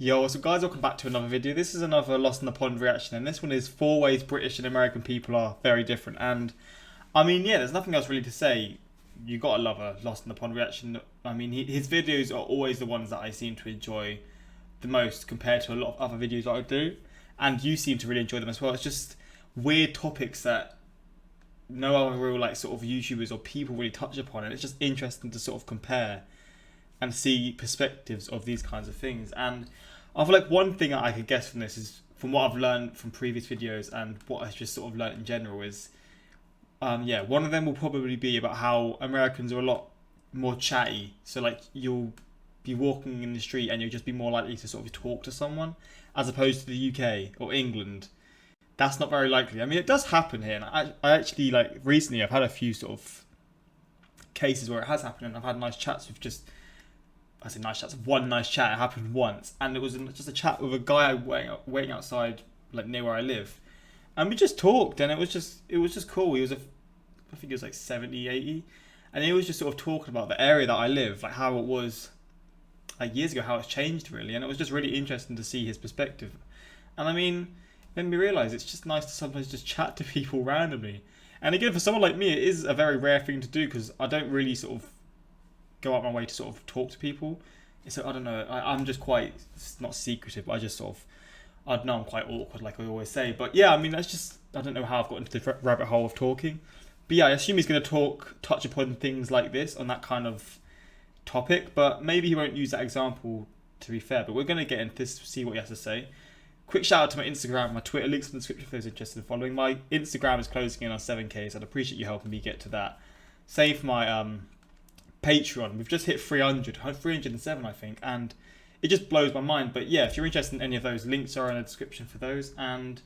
Yo, so guys, welcome back to another video. This is another Lost in the Pond reaction, and this one is 4 ways British and American people are very different. And I mean, yeah, there's nothing else really to say. You gotta love a Lost in the Pond reaction. I mean, his videos are always the ones that I seem to enjoy the most compared to a lot of other videos that I do, and you seem to really enjoy them as well. It's just weird topics that no other real like sort of YouTubers or people really touch upon, and it's just interesting to sort of compare and see perspectives of these kinds of things. And I feel like one thing that I could guess from this is, from what I've learned from previous videos and what I've just sort of learned in general is, yeah, one of them will probably be about how Americans are a lot more chatty. So like you'll be walking in the street and you'll just be more likely to sort of talk to someone, as opposed to the UK or England. That's not very likely. I mean, it does happen here. And I actually, like, recently I've had a few sort of cases where it has happened, and I've had nice chats with just, I say nice chats, one nice chat. It happened once, and it was just a chat with a guy waiting outside, like near where I live, and we just talked, and it was just cool. He was I think he was like 70, 80, and he was just sort of talking about the area that I live, like how it was like years ago, how it's changed really, and it was just really interesting to see his perspective. And I mean, it made me realise it's just nice to sometimes just chat to people randomly. And again, for someone like me, it is a very rare thing to do, because I don't really sort of go out my way to sort of talk to people. So I don't know, I'm just quite, not secretive, but I just sort of, I don't know, I'm quite awkward, like I always say. But yeah, I mean, that's just, I don't know how I've got into the rabbit hole of talking. But yeah, I assume he's going to touch upon things like this on that kind of topic, but maybe he won't use that example, to be fair. But we're going to get into this to see what he has to say. Quick shout out to my Instagram, my Twitter, links in the description for those interested in following. My Instagram is closing in on 7k, so I'd appreciate you helping me get to that. Same for my Patreon. We've just hit 307 I think, and it just blows my mind. But yeah, if you're interested in any of those, links are in the description for those. And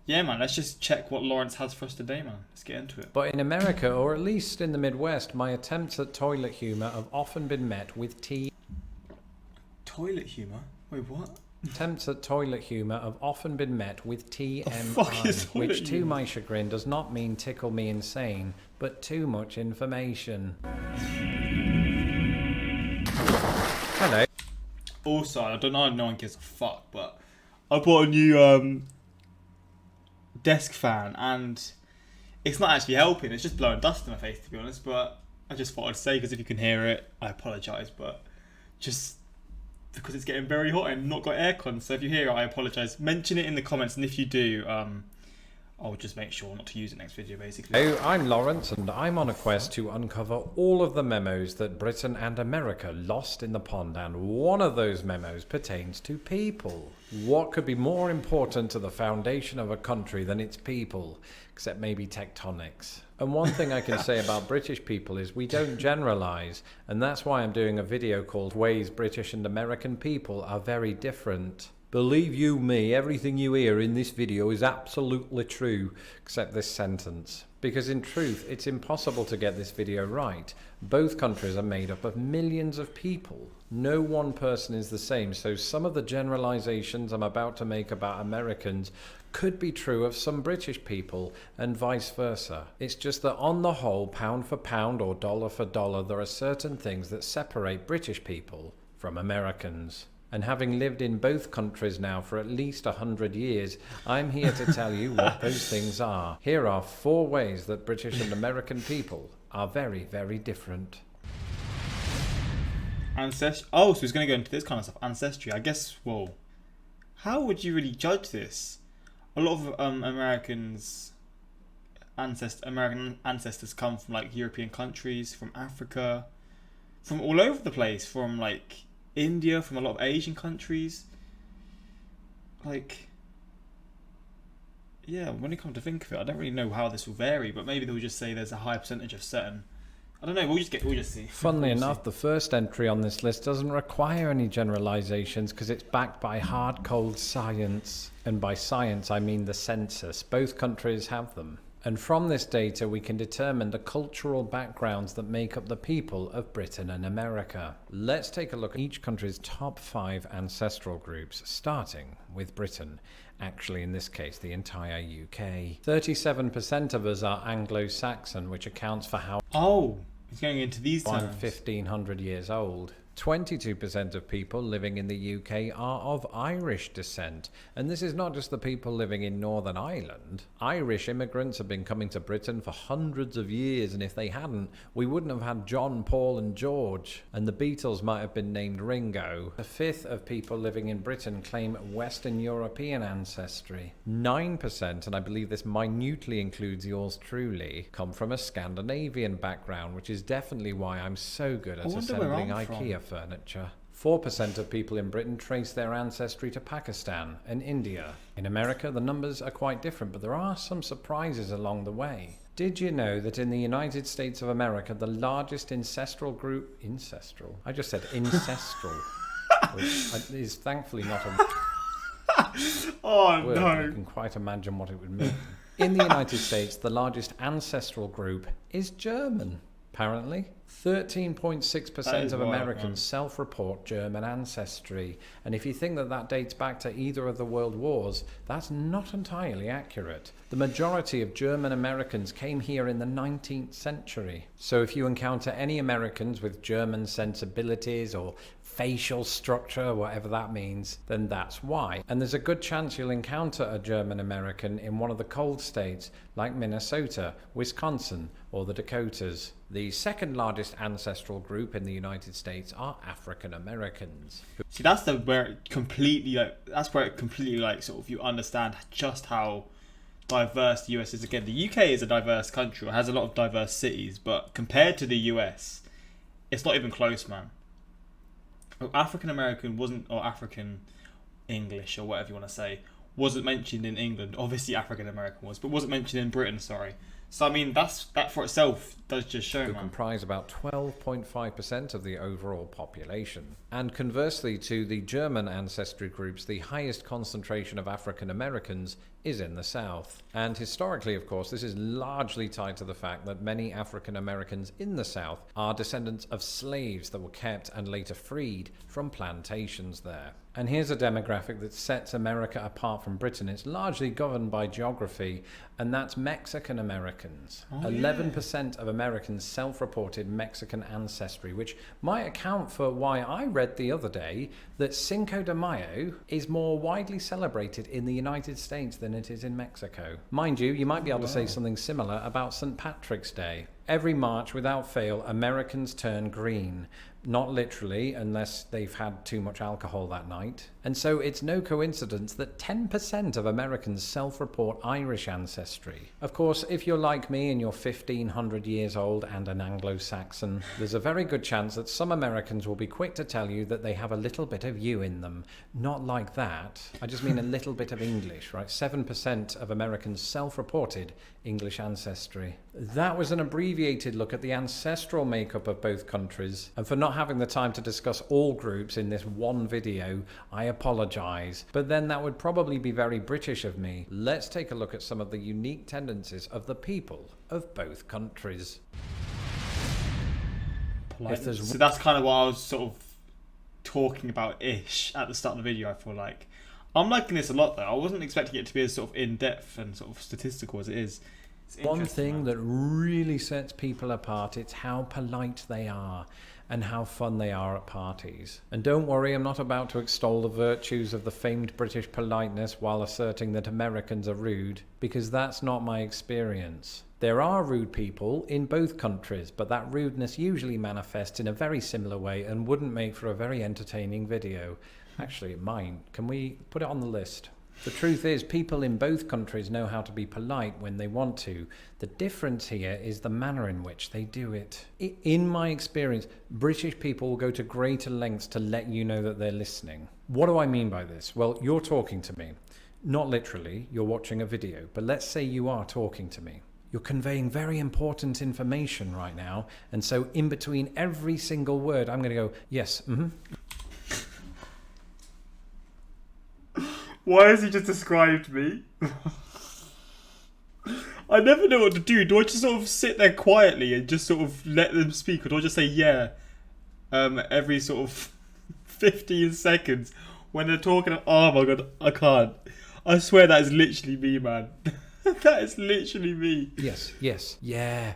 yeah, man, let's just check what Lawrence has for us today, man. Let's get into it. But in America, or at least in the Midwest, my attempts at toilet humour have often been met with Toilet humour? Wait, what? Attempts at toilet humour have often been met with fuck is TMI, toilet which to humour? my chagrin does not mean tickle me insane, but too much information. Hello. Also, I don't know if no one gives a fuck, but I bought a new desk fan, and it's not actually helping. It's just blowing dust in my face, to be honest. But I just thought I'd say, because if you can hear it, I apologise. But just because it's getting very hot and not got aircon, so if you hear it, I apologise. Mention it in the comments, and if you do, I'll just make sure not to use it next video, basically. Hello, I'm Lawrence, and I'm on a quest to uncover all of the memos that Britain and America lost in the pond, and one of those memos pertains to people. What could be more important to the foundation of a country than its people, except maybe tectonics? And one thing I can say about British people is we don't generalise, and that's why I'm doing a video called Ways British and American People Are Very Different. Believe you me, everything you hear in this video is absolutely true, except this sentence. Because in truth, it's impossible to get this video right. Both countries are made up of millions of people. No one person is the same, so some of the generalizations I'm about to make about Americans could be true of some British people, and vice versa. It's just that on the whole, pound for pound or dollar for dollar, there are certain things that separate British people from Americans. And having lived in both countries now for at least 100 years, I'm here to tell you what those things are. Here are 4 ways that British and American people are very, very different. Ancestry. Oh, so he's going to go into this kind of stuff. Ancestry. I guess, well, how would you really judge this? A lot of American ancestors come from like European countries, from Africa, from all over the place, from like India, from a lot of Asian countries. Like, yeah, when you come to think of it, I don't really know how this will vary, but maybe they'll just say there's a high percentage of certain. I don't know. We'll just see. Funnily enough, the first entry on this list doesn't require any generalizations because it's backed by hard, cold science. And by science, I mean the census. Both countries have them. And from this data, we can determine the cultural backgrounds that make up the people of Britain and America. Let's take a look at each country's top 5 ancestral groups, starting with Britain. Actually, in this case, the entire UK. 37% of us are Anglo-Saxon, which accounts for how Oh, he's going into these terms. 1,500 years old. 22% of people living in the UK are of Irish descent. And this is not just the people living in Northern Ireland. Irish immigrants have been coming to Britain for hundreds of years, and if they hadn't, we wouldn't have had John, Paul and George. And the Beatles might have been named Ringo. A fifth of people living in Britain claim Western European ancestry. 9%, and I believe this minutely includes yours truly, come from a Scandinavian background, which is definitely why I'm so good at assembling IKEA furniture. 4% of people in Britain trace their ancestry to Pakistan and India. In America, the numbers are quite different, but there are some surprises along the way. Did you know that in the United States of America, the largest ancestral group... Ancestral? I just said ancestral. Which is thankfully not a word. No. You can quite imagine what it would mean. In the United States, the largest ancestral group is German. Apparently, 13.6% of Americans self-report German ancestry. And if you think that that dates back to either of the world wars, that's not entirely accurate. The majority of German Americans came here in the 19th century. So if you encounter any Americans with German sensibilities or facial structure, whatever that means, then that's why. And there's a good chance you'll encounter a German American in one of the cold states like Minnesota, Wisconsin, or the Dakotas. The second largest ancestral group in the United States are African Americans. See, that's where it completely sort of you understand just how diverse the US is. Again, the UK is a diverse country, it has a lot of diverse cities, but compared to the US, it's not even close, man. African American wasn't, or African English, or whatever you want to say, wasn't mentioned in England. Obviously African American was, but wasn't mentioned in Britain, sorry. So I mean, that for itself does just show, man. Comprise about 12.5% of the overall population. And conversely to the German ancestry groups, the highest concentration of African Americans is in the South. And historically, of course, this is largely tied to the fact that many African Americans in the South are descendants of slaves that were kept and later freed from plantations there. And here's a demographic that sets America apart from Britain. It's largely governed by geography, and that's Mexican Americans. 11% of Americans self-reported Mexican ancestry, which might account for why I read the other day that Cinco de Mayo is more widely celebrated in the United States than it is in Mexico. Mind you, you might be able to say something similar about St. Patrick's Day. Every March, without fail, Americans turn green. Not literally, unless they've had too much alcohol that night. And so it's no coincidence that 10% of Americans self-report Irish ancestry. Of course, if you're like me and you're 1,500 years old and an Anglo-Saxon, there's a very good chance that some Americans will be quick to tell you that they have a little bit of you in them. Not like that. I just mean a little bit of English, right? 7% of Americans self-reported English ancestry. That was an abbreviated look at the ancestral makeup of both countries. And for not having the time to discuss all groups in this one video, I apologise. But then that would probably be very British of me. Let's take a look at some of the unique tendencies of the people of both countries. So that's kind of what I was sort of talking about-ish at the start of the video, I feel like. I'm liking this a lot though. I wasn't expecting it to be as sort of in-depth and sort of statistical as it is. One thing that really sets people apart, it's how polite they are and how fun they are at parties. And don't worry, I'm not about to extol the virtues of the famed British politeness while asserting that Americans are rude, because that's not my experience. There are rude people in both countries, but that rudeness usually manifests in a very similar way and wouldn't make for a very entertaining video. Actually, it might. Can we put it on the list? The truth is, people in both countries know how to be polite when they want to. The difference here is the manner in which they do it. In my experience, British people will go to greater lengths to let you know that they're listening. What do I mean by this? Well, you're talking to me. Not literally, you're watching a video, but let's say you are talking to me. You're conveying very important information right now, and so in between every single word, I'm going to go, yes, Why has he just described me? I never know what to do. Do I just sort of sit there quietly and just sort of let them speak? Or do I just say yeah every sort of 15 seconds when they're talking? Oh my god, I can't. I swear that is literally me, man. That is literally me. Yes, yeah,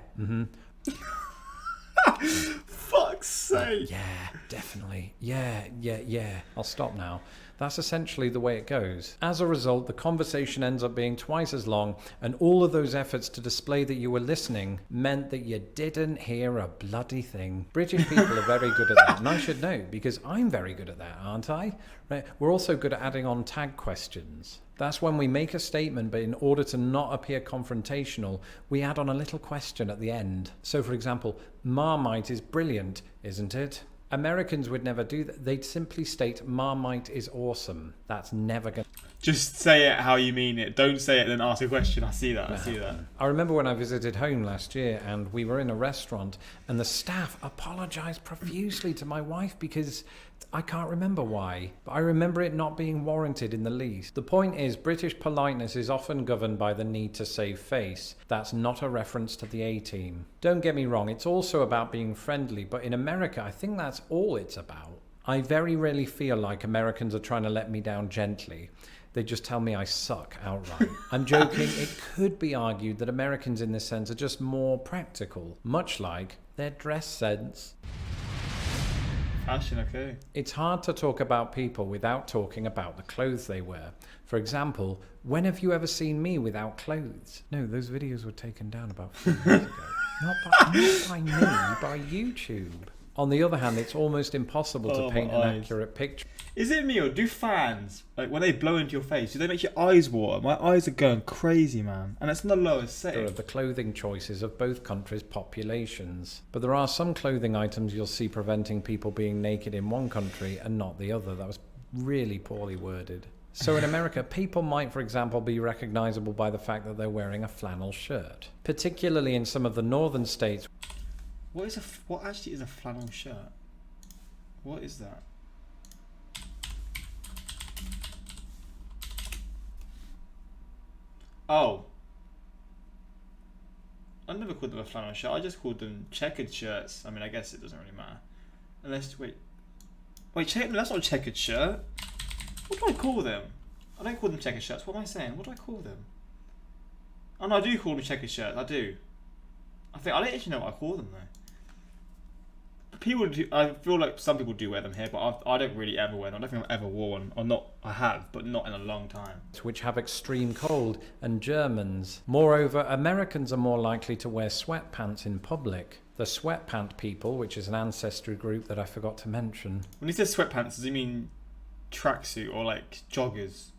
Fuck fuck's sake. Yeah, definitely. Yeah. I'll stop now. That's essentially the way it goes. As a result, the conversation ends up being twice as long, and all of those efforts to display that you were listening meant that you didn't hear a bloody thing. British people are very good at that, and I should know, because I'm very good at that, aren't I? Right? We're also good at adding on tag questions. That's when we make a statement, but in order to not appear confrontational, we add on a little question at the end. So, for example, Marmite is brilliant, isn't it? Americans would never do that. They'd simply state Marmite is awesome. That's never going to... Just say it how you mean it. Don't say it then ask a question. I see that. I remember when I visited home last year and we were in a restaurant and the staff apologised profusely to my wife because I can't remember why, but I remember it not being warranted in the least. The point is, British politeness is often governed by the need to save face. That's not a reference to the A-team. Don't get me wrong, it's also about being friendly, but in America, I think that's all it's about. I very rarely feel like Americans are trying to let me down gently. They just tell me I suck outright. I'm joking. It could be argued that Americans in this sense are just more practical, much like their dress sense. Fashion, okay. It's hard to talk about people without talking about the clothes they wear. For example, when have you ever seen me without clothes? No, those videos were taken down about 4 years ago. Not by me, by YouTube. On the other hand, it's almost impossible to paint an accurate picture. Is it me or do fans, like when they blow into your face, do they make your eyes water? My eyes are going crazy, man. And it's on the lowest setting. Of the clothing choices of both countries' populations. But there are some clothing items you'll see preventing people being naked in one country and not the other. That was really poorly worded. So in America, people might, for example, be recognizable by the fact that they're wearing a flannel shirt. Particularly in some of the northern states. What actually is a flannel shirt? What is that? Oh. I never called them a flannel shirt. I just called them checkered shirts. I mean, I guess it doesn't really matter. Unless, wait, that's not a checkered shirt. What do I call them? I don't call them checkered shirts. What am I saying? What do I call them? Oh no, I do call them checkered shirts. I do. I don't actually know what I call them though. People do, I feel like some people do wear them here, but I don't really ever wear them. I don't think I've ever worn one, or not. I have, but not in a long time. Which have extreme cold, and Germans. Moreover, Americans are more likely to wear sweatpants in public. The sweatpant people, which is an ancestry group that I forgot to mention. When he says sweatpants, does he mean tracksuit or like joggers?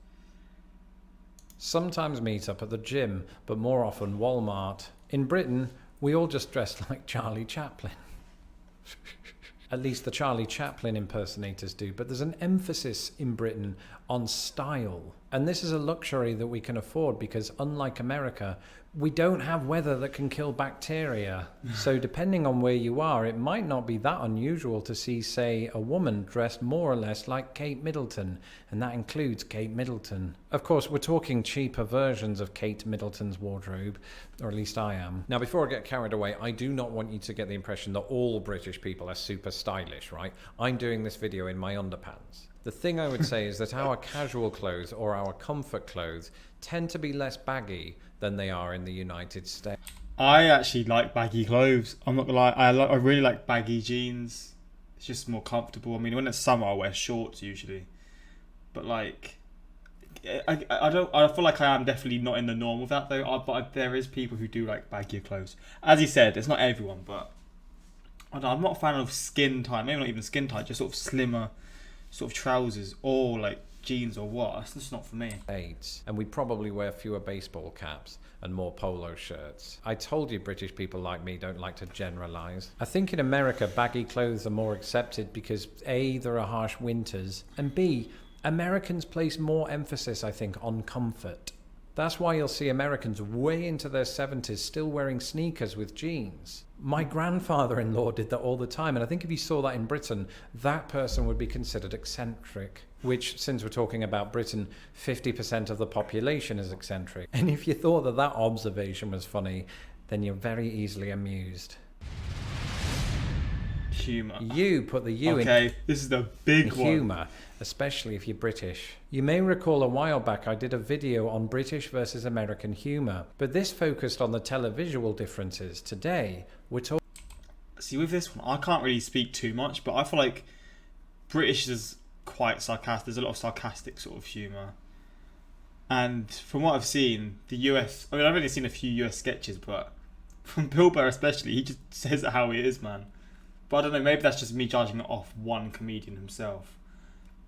Sometimes meet up at the gym, but more often Walmart. In Britain, we all just dress like Charlie Chaplin. At least the Charlie Chaplin impersonators do, but there's an emphasis in Britain on style. And this is a luxury that we can afford because, unlike America, we don't have weather that can kill bacteria. So depending on where you are, it might not be that unusual to see, say, a woman dressed more or less like Kate Middleton, and that includes Kate Middleton. Of course, we're talking cheaper versions of Kate Middleton's wardrobe, or at least I am. Now, before I get carried away, I do not want you to get the impression that all British people are super stylish, right? I'm doing this video in my underpants. The thing I would say is that our casual clothes or our comfort clothes tend to be less baggy than they are in the United States. I actually like baggy clothes. I'm not gonna lie. I really like baggy jeans. It's just more comfortable. I mean, when it's summer, I wear shorts usually. But like, I feel like I am definitely not in the norm with that though. But there is people who do like baggier clothes. As you said, it's not everyone, but I don't know, I'm not a fan of skin tight. Maybe not even skin tight. Just sort of slimmer, sort of trousers or like jeans or what. That's just not for me. And we probably wear fewer baseball caps and more polo shirts. I told you British people like me don't like to generalize. I think in America baggy clothes are more accepted because A, there are harsh winters, and B, Americans place more emphasis, I think, on comfort. That's why you'll see Americans way into their 70s still wearing sneakers with jeans. My grandfather-in-law did that all the time, and I think if you saw that in Britain, that person would be considered eccentric, which, since we're talking about Britain, 50% of the population is eccentric. And if you thought that that observation was funny, then you're very easily amused. Humour. You put the U in. Okay, this is the big one. Humour, especially if you're British. You may recall a while back I did a video on British versus American humour, but this focused on the televisual differences. Today, we're talking... See, with this one, I can't really speak too much, but I feel like British is quite sarcastic. There's a lot of sarcastic sort of humour. And from what I've seen, the US... I mean, I've only seen a few US sketches, but from Bill Burr especially, he just says it how it is, man. But I don't know, maybe that's just me judging it off one comedian himself.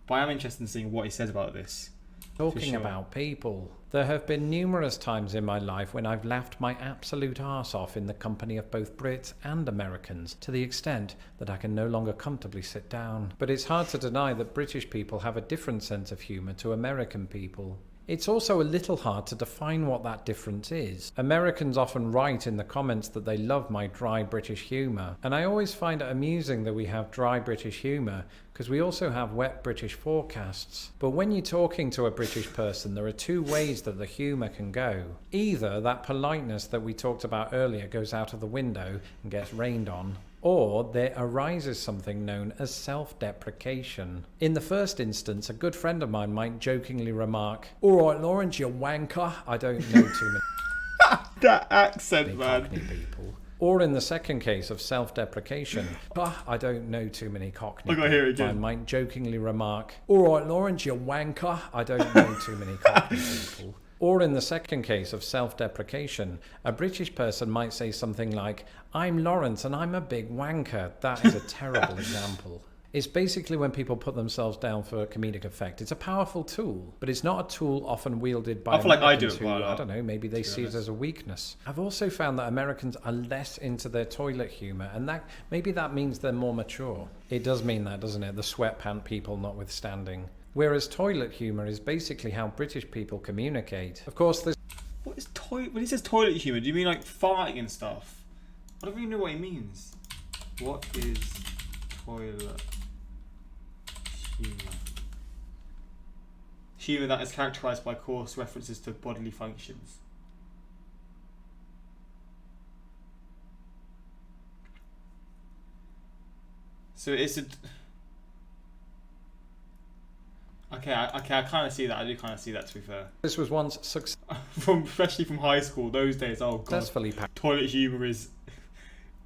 But I am interested in seeing what he says about this. Talking about people, there have been numerous times in my life when I've laughed my absolute arse off in the company of both Brits and Americans, to the extent that I can no longer comfortably sit down. But it's hard to deny that British people have a different sense of humour to American people. It's also a little hard to define what that difference is. Americans often write in the comments that they love my dry British humour, and I always find it amusing that we have dry British humour, because we also have wet British forecasts. But when you're talking to a British person, there are two ways that the humour can go. Either that politeness that we talked about earlier goes out of the window and gets rained on, or there arises something known as self-deprecation. In the first instance, a good friend of mine might jokingly remark, "All right, Lawrence, you wanker. I don't know too many that accent, man. Cockney people." Or in the second case of self-deprecation, "I don't know too many Cockney I hear it people." I again. might jokingly remark, "All right, Lawrence, you wanker. I don't know too many Cockney people." Or in the second case of self-deprecation, a British person might say something like, "I'm Lawrence and I'm a big wanker." That is a terrible example. It's basically when people put themselves down for comedic effect. It's a powerful tool, but it's not a tool often wielded by I feel like I do Americans it quite a who, lot, I don't know, maybe they see it as a weakness. I've also found that Americans are less into their toilet humour, and that maybe that means they're more mature. It does mean that, doesn't it? The sweatpant people notwithstanding. Whereas toilet humour is basically how British people communicate. Of course, there's... What is when he says toilet humour, do you mean like farting and stuff? I don't really know what he means. What is toilet humour? Humour that is characterised by coarse references to bodily functions. So it's a... Okay, I kind of see that. I do kind of see that, to be fair. This was once Especially from high school, those days, oh god. successfully Toilet humour is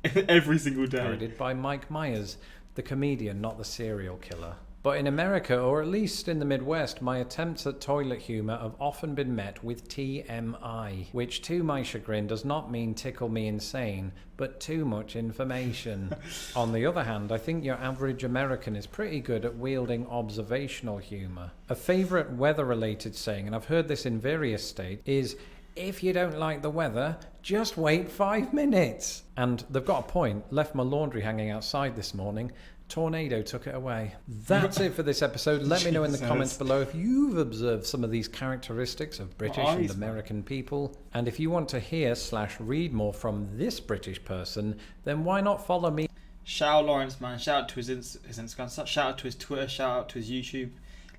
every single day. parodied by Mike Myers, the comedian, not the serial killer. But in America, or at least in the Midwest, my attempts at toilet humour have often been met with TMI, which to my chagrin does not mean tickle me insane, but too much information. On the other hand, I think your average American is pretty good at wielding observational humour. A favourite weather-related saying, and I've heard this in various states, is, "If you don't like the weather, just wait 5 minutes." And they've got a point. Left my laundry hanging outside this morning. Tornado took it away. That's it for this episode. Let me know in the comments below if you've observed some of these characteristics of British and American people. And if you want to hear/read more from this British person, then why not follow me? Shout out Lawrence, man. Shout out to his Instagram. Shout out to his Twitter. Shout out to his YouTube.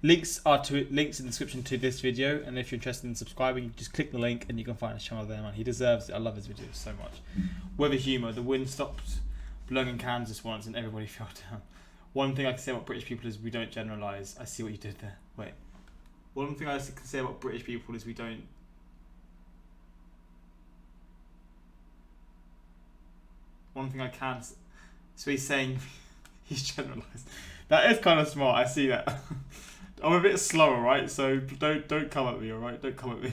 Links in the description to this video. And if you're interested in subscribing, just click the link and you can find his channel there, man. He deserves it. I love his videos so much. Weather humour. The wind stopped blowing in Kansas once and everybody fell down. One thing I can say about British people is we don't generalise. I see what you did there. Wait. One thing I can say about British people is we don't... One thing I can... So he's saying he's generalised. That is kind of smart. I see that. I'm a bit slower, right? So don't come at me, alright? Don't come at me.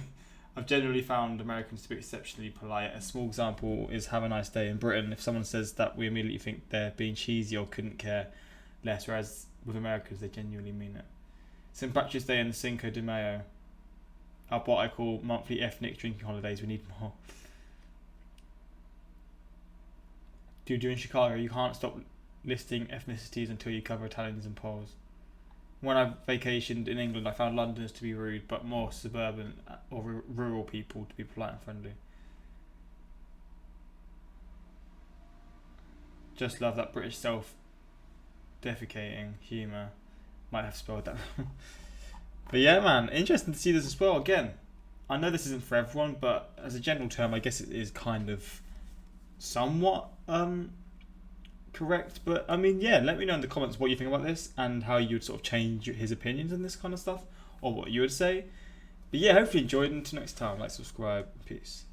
I've generally found Americans to be exceptionally polite. A small example is "Have a nice day" in Britain. If someone says that, we immediately think they're being cheesy or couldn't care less, whereas with Americans, they genuinely mean it. St. Patrick's Day and Cinco de Mayo are what I call monthly ethnic drinking holidays. We need more. Dude, you're in Chicago. You can't stop listing ethnicities until you cover Italians and Poles. When I vacationed in England, I found Londoners to be rude, but more suburban or rural people to be polite and friendly. Just love that British self-defecating humour. Might have spelled that wrong. But yeah, man, interesting to see this as well. Again, I know this isn't for everyone, but as a general term, I guess it is kind of somewhat correct. But I mean, yeah, let me know in the comments what you think about this and how you would sort of change his opinions on this kind of stuff, or what you would say. But yeah, hopefully you enjoyed. Until next time, like, subscribe, peace.